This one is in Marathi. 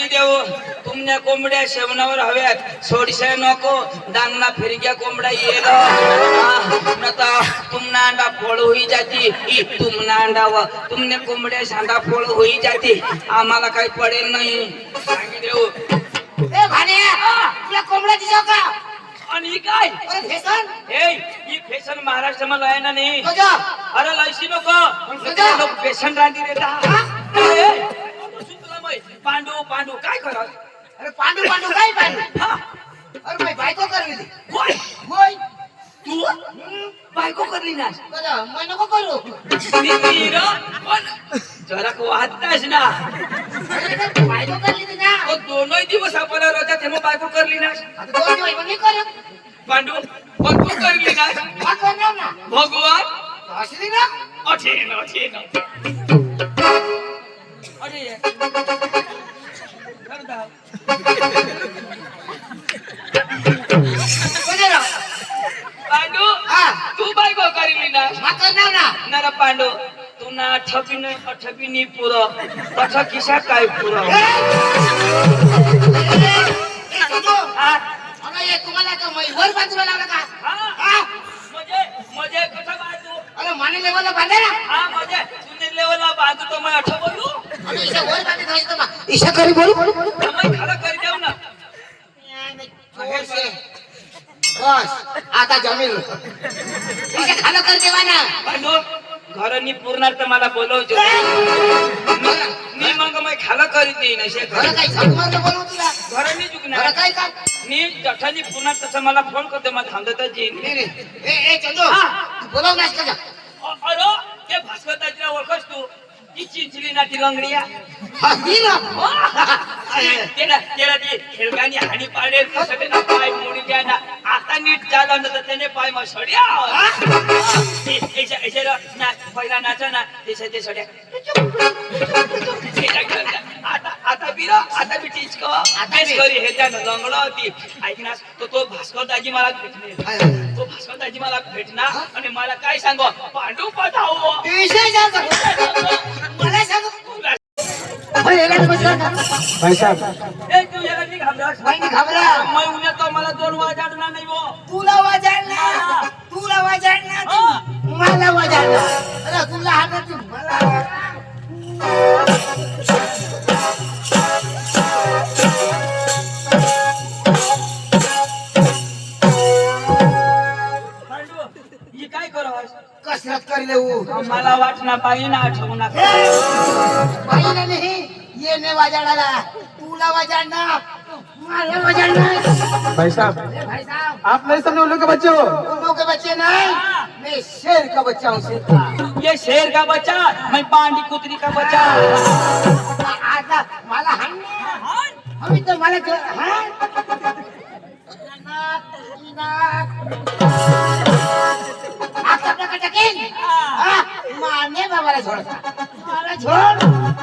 सांगी देऊ तुमने कोंबड्या शेवणावर हव्यात सोडशे नको डांगना फिरक्या कोंबड्या येल नता तुमना अंडा फोड़ हुई जाती तुमना अंडा व तुमने कोंबड्या शांडा फोड़ हुई जाती आम्हाला काही पडेल नाही सांगी देऊ ए भाण्या तुला कोंबड्या दिसव का आणि काय फेसन ही फॅशन महाराष्ट्र मध्ये आहे ना नाही तुझा अरे लयशी नको लोक फॅशन रांधी देतात पांडू पांडू काय करत अरे पांडू पांडू काय पांडू अरे भाई बायको करली होय होय तू बायको करली ना कदा मैं नको करू जरा को वाटतास ना बायको करली ती ना तो दोनों दिवस आपल्याला रोजा तेव्हा बायको करली ना आता दोन दिवस पण नाही करत पांडू पण तू करली ना हा करणार ना भगवान असली ना अठेन अरे पांडू तू बायको करली ना हा करणार ना नर पांडू तू ना अठबीनी पुर तथा किशा काय पुर अरे तुम्हाला का वर बाजूला लावला का मजे कसा बांधू अरे माने लेवलला बांधे ना हा मजे तुझे लेवलला बांधू तो मैं अठा बोलू अरे इशा वर बांधे तो मा इशा करी बोलू मैं खाला कर देऊ ना बस आता जमील इशा खाला कर देवा ना पांडू घरनी पूर्णार्थ मला बोलवજો मी मग मैं खाला करी देईन असे घर काय सांगणार बोलू तुला घरनी घर चुकणार काय काम नी जठानी पूर्णार्थ मला फोन करते मला थांबता येईल ए चंदू तू बोलव नास का अरे ते भास्वताची ओळखस तू ती चिंचली ना ती लंगडिया हा मी ना त्याला ती खेळगानी हानी पाडेल सगळे ना पाय मोडी द्या ना आता नीट झाला ना तर त्याने पाय मग सड्या पहिला नाचा ना ते सड्या आता बिरा आता बी टीच करी हे त्या लंगडा होती ऐकनास तो भास्कर दाजी मला भेटले तो भास्कर दाजी मला भेटणार आणि मला काय सांगो पांडू पठाव मला सांग भाई साहब तू याला नाही घाबरत नाही घाबरा मैं उन्हें तो मला 2 वाजणार नाही वो तुला वाजणार मला वाजणार अरे तुला हात तू मला ही काय करस कसरत कर लेऊ मला वाटना पाहिजे ना आठवू नका पाहिजे नाही ये ने वाजणारा तुला वाजणार मला वाजणार भाई साहब भाई साहब आप नहीं समझे उन लोग के बच्चे हो तुम लोग के बच्चे नहीं मैं शेर का बच्चा हूँ शेर का ये शेर का बच्चा मैं पांडी कुतरी का बच्चा आता मला हमी तो मला मारने बाबाला छोड़ मला छोड़